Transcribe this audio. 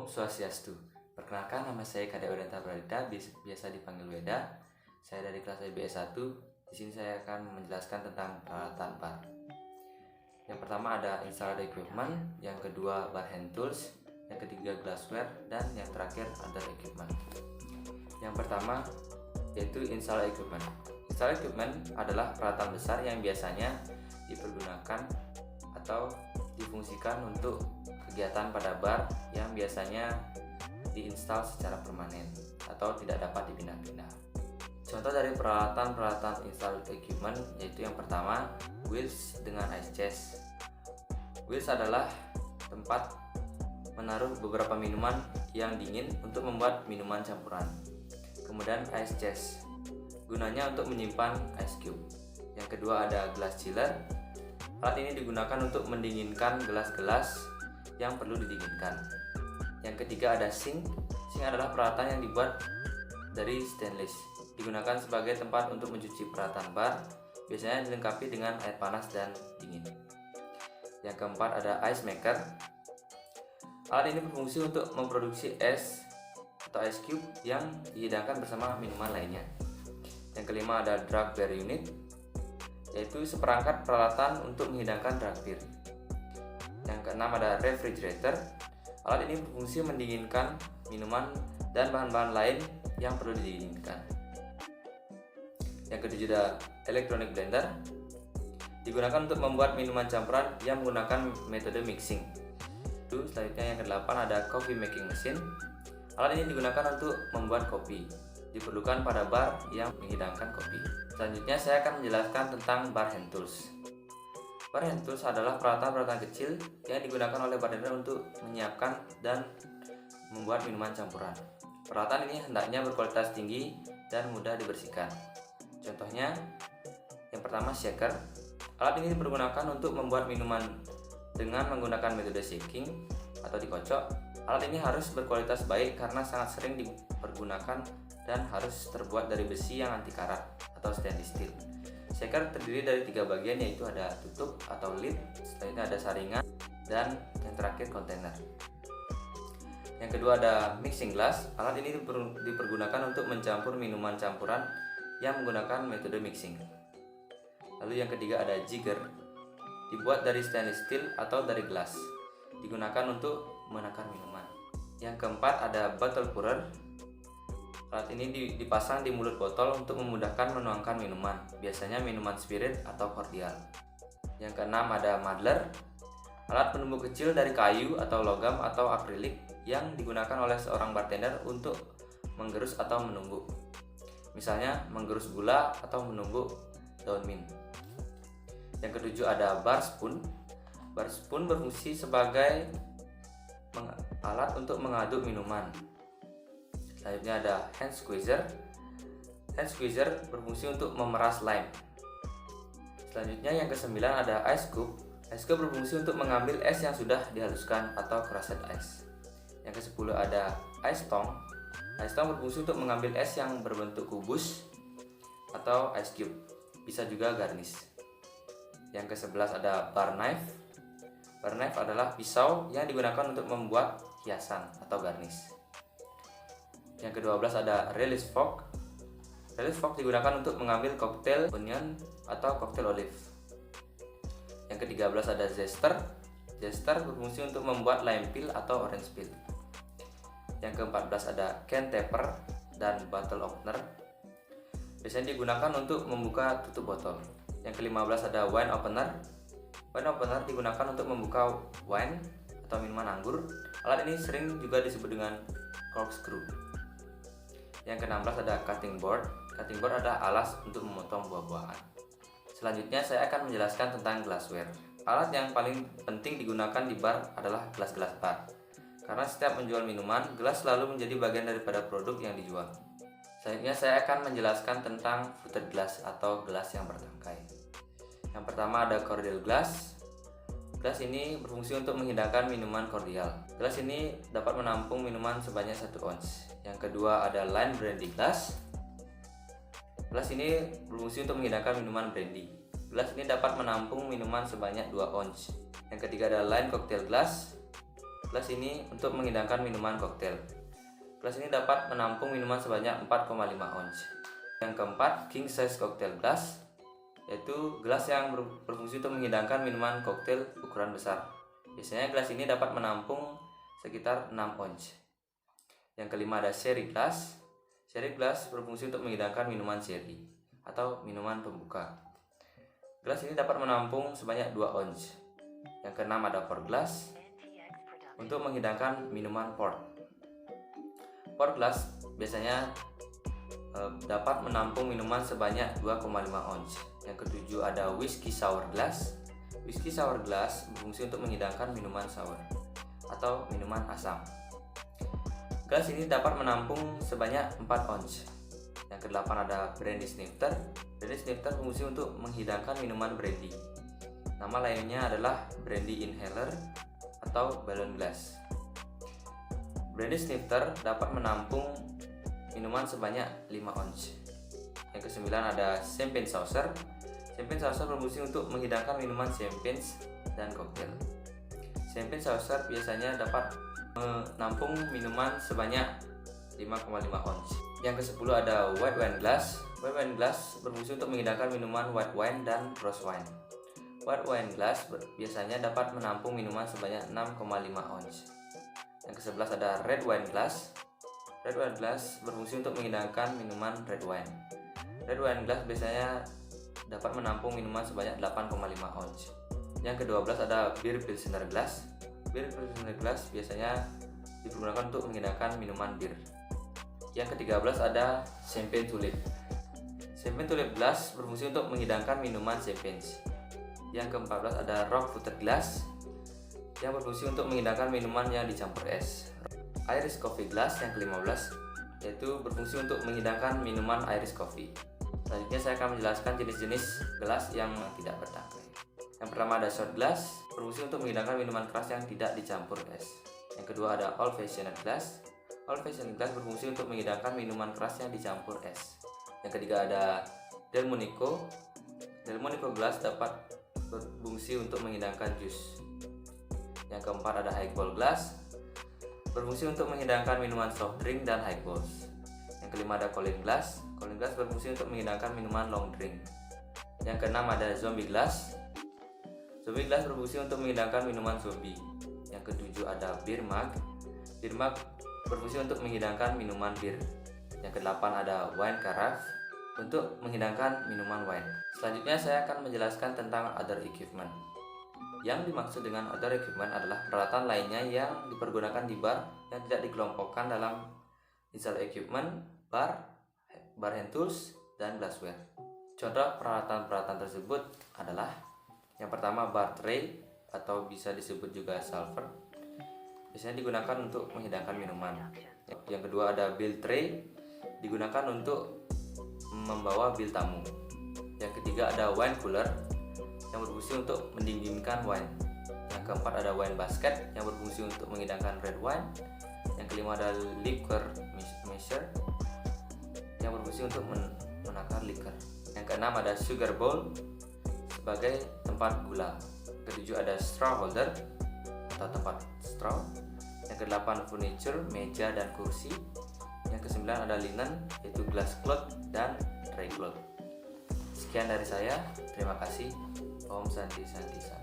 Om Swastiastu. Perkenalkan, nama saya Kadek Wedanta Pradita, biasa dipanggil Weda. Saya dari kelas IBS 1. Di sini saya akan menjelaskan tentang peralatan bar. Yang pertama ada installer equipment, yang kedua bar hand tools, yang ketiga glassware, dan yang terakhir other equipment. Yang pertama yaitu installer equipment. Installer equipment adalah peralatan besar yang biasanya dipergunakan atau difungsikan untuk kegiatan pada bar yang biasanya diinstal secara permanen atau tidak dapat dipindah-pindah. Contoh dari peralatan install equipment yaitu yang pertama, wheels dengan ice chest. Wheels adalah tempat menaruh beberapa minuman yang dingin untuk membuat minuman campuran. Kemudian ice chest, gunanya untuk menyimpan ice cube. Yang kedua ada glass chiller. Alat ini digunakan untuk mendinginkan gelas-gelas yang perlu didinginkan. Yang ketiga ada sink. Sink adalah peralatan yang dibuat dari stainless. Digunakan sebagai tempat untuk mencuci peralatan bar, biasanya dilengkapi dengan air panas dan dingin. Yang keempat ada ice maker. Alat ini berfungsi untuk memproduksi es atau ice cube yang dihidangkan bersama minuman lainnya. Yang kelima ada drug beer unit, yaitu seperangkat peralatan untuk menghidangkan drug beer. Yang keenam ada refrigerator. Alat ini berfungsi mendinginkan minuman dan bahan-bahan lain yang perlu didinginkan. Yang ketujuh ada electronic blender. Digunakan untuk membuat minuman campuran yang menggunakan metode mixing. Selanjutnya yang kedelapan ada coffee making machine. Alat ini digunakan untuk membuat kopi. Diperlukan pada bar yang menghidangkan kopi. Selanjutnya saya akan menjelaskan tentang bar hand tools. Bar hand tools adalah peralatan-peralatan kecil yang digunakan oleh bartender untuk menyiapkan dan membuat minuman campuran. Peralatan ini hendaknya berkualitas tinggi dan mudah dibersihkan. Contohnya, yang pertama shaker. Alat ini dipergunakan untuk membuat minuman dengan menggunakan metode shaking atau dikocok. Alat ini harus berkualitas baik karena sangat sering dipergunakan dan harus terbuat dari besi yang anti karat atau stainless steel. Shaker terdiri dari 3 bagian, yaitu ada tutup atau lid, selanjutnya ada saringan, dan yang terakhir kontainer. Yang kedua ada mixing glass. Alat ini dipergunakan untuk mencampur minuman campuran yang menggunakan metode mixing. Lalu yang ketiga ada jigger. Dibuat dari stainless steel atau dari gelas. Digunakan untuk menakar minuman. Yang keempat ada bottle pourer. Alat ini dipasang di mulut botol untuk memudahkan menuangkan minuman, biasanya minuman spirit atau cordial. Yang keenam ada muddler. Alat penumbuk kecil dari kayu atau logam atau akrilik yang digunakan oleh seorang bartender untuk menggerus atau menumbuk. Misalnya menggerus gula atau menumbuk daun mint. Yang ketujuh ada bar spoon. Bar spoon berfungsi sebagai alat untuk mengaduk minuman. Selanjutnya ada hand squeezer. Hand squeezer berfungsi untuk memeras lime. Selanjutnya yang kesembilan ada ice cube. Ice cube berfungsi untuk mengambil es yang sudah dihaluskan atau crushed ice. Yang ke-10 ada ice tong. Ice tong berfungsi untuk mengambil es yang berbentuk kubus atau ice cube. Bisa juga garnish. Yang ke-11 ada bar knife. Bar knife adalah pisau yang digunakan untuk membuat hiasan atau garnish. Yang ke-12 ada release fork. Release fork digunakan untuk mengambil koktail onion atau koktail olive. Yang ke-13 ada zester. Zester berfungsi untuk membuat lime peel atau orange peel. Yang ke-14 ada can taper dan bottle opener. Biasanya digunakan untuk membuka tutup botol. Yang ke-15 ada wine opener. Wine opener digunakan untuk membuka wine atau minuman anggur. Alat ini sering juga disebut dengan corkscrew. Yang ke-16 ada cutting board. Cutting board adalah alas untuk memotong buah-buahan. Selanjutnya saya akan menjelaskan tentang glassware. Alat yang paling penting digunakan di bar adalah gelas-gelas bar. Karena setiap menjual minuman, gelas selalu menjadi bagian daripada produk yang dijual. Selanjutnya saya akan menjelaskan tentang fluted glass atau gelas yang bertangkai. Yang pertama ada cordial glass. Gelas ini berfungsi untuk menghidangkan minuman cordial. Gelas ini dapat menampung minuman sebanyak 1 ounce. Yang kedua ada line brandy glass. Gelas ini berfungsi untuk menghidangkan minuman brandy. Gelas ini dapat menampung minuman sebanyak 2 ounce. Yang ketiga ada line cocktail glass. Gelas ini untuk menghidangkan minuman koktail. Gelas ini dapat menampung minuman sebanyak 4,5 ounce. Yang keempat, king size cocktail glass, yaitu gelas yang berfungsi untuk menghidangkan minuman koktail ukuran besar. Biasanya gelas ini dapat menampung sekitar 6 ounce. Yang kelima ada sherry glass. Sherry glass berfungsi untuk menghidangkan minuman sherry atau minuman pembuka. Gelas ini dapat menampung sebanyak 2 ounce. Yang keenam ada port glass untuk menghidangkan minuman port. Port glass biasanya dapat menampung minuman sebanyak 2,5 ounce. Yang ketujuh ada whiskey sour glass. Whiskey sour glass berfungsi untuk menghidangkan minuman sour atau minuman asam. Gelas ini dapat menampung sebanyak 4 ounce. Yang kedelapan ada brandy snifter. Brandy snifter berfungsi untuk menghidangkan minuman brandy. Nama lainnya adalah brandy inhaler atau balloon glass. Brandy snifter dapat menampung minuman sebanyak 5 ounce. Yang kesembilan ada champagne saucer. Champagne saucer berfungsi untuk menghidangkan minuman champagne dan koktail. Champagne saucer biasanya dapat menampung minuman sebanyak 5,5 ounce. Yang ke-10 ada white wine glass. White wine glass berfungsi untuk menghidangkan minuman white wine dan rose wine. White wine glass biasanya dapat menampung minuman sebanyak 6,5 ounce. Yang ke-11 ada red wine glass. Red wine glass berfungsi untuk menghidangkan minuman red wine. Red wine glass biasanya dapat menampung minuman sebanyak 8,5 ounce. Yang ke-12 ada beer pilsner glass. Beer pilsner glass biasanya digunakan untuk menghidangkan minuman bir. Yang ke-13 ada champagne tulip. Champagne tulip glass berfungsi untuk menghidangkan minuman champagne. Yang ke-14 ada rock fruited glass yang berfungsi untuk menghidangkan minuman yang dicampur es. Irish coffee glass yang ke-15 yaitu berfungsi untuk menghidangkan minuman Irish coffee. Selanjutnya saya akan menjelaskan jenis-jenis gelas yang tidak bertangkai. Yang pertama ada shot glass, berfungsi untuk menghidangkan minuman keras yang tidak dicampur es. Yang kedua ada old fashioned glass. Old fashioned glass berfungsi untuk menghidangkan minuman keras yang dicampur es. Yang ketiga ada Delmonico. Delmonico glass dapat berfungsi untuk menghidangkan jus. Yang keempat ada highball glass, berfungsi untuk menghidangkan minuman soft drink dan highballs. Yang kelima ada Colin glass. Colin glass berfungsi untuk menghidangkan minuman long drink. Yang keenam ada zombie glass. Zombie glass berfungsi untuk menghidangkan minuman zombie. Yang ketujuh ada beer mug. Beer mug berfungsi untuk menghidangkan minuman bir. Yang kedelapan ada wine carafe untuk menghidangkan minuman wine. Selanjutnya saya akan menjelaskan tentang other equipment. Yang dimaksud dengan other equipment adalah peralatan lainnya yang dipergunakan di bar yang tidak dikelompokkan dalam misal equipment, bar hand tools, dan glassware. Contoh peralatan-peralatan tersebut adalah yang pertama bar tray atau bisa disebut juga salver. Biasanya digunakan untuk menghidangkan minuman. Yang kedua ada bill tray, digunakan untuk membawa bil tamu. Yang ketiga ada wine cooler yang berfungsi untuk mendinginkan wine. Yang keempat ada wine basket yang berfungsi untuk menghidangkan red wine. Yang kelima ada liquor measure yang berfungsi untuk menakar liquor. Yang keenam ada sugar bowl sebagai tempat gula. Ketujuh ada straw holder atau tempat straw. Yang kedelapan furniture, meja dan kursi. Yang kesembilan ada linen, yaitu glass cloth dan tray cloth. Sekian dari saya, terima kasih. Om Santi Santi Santi.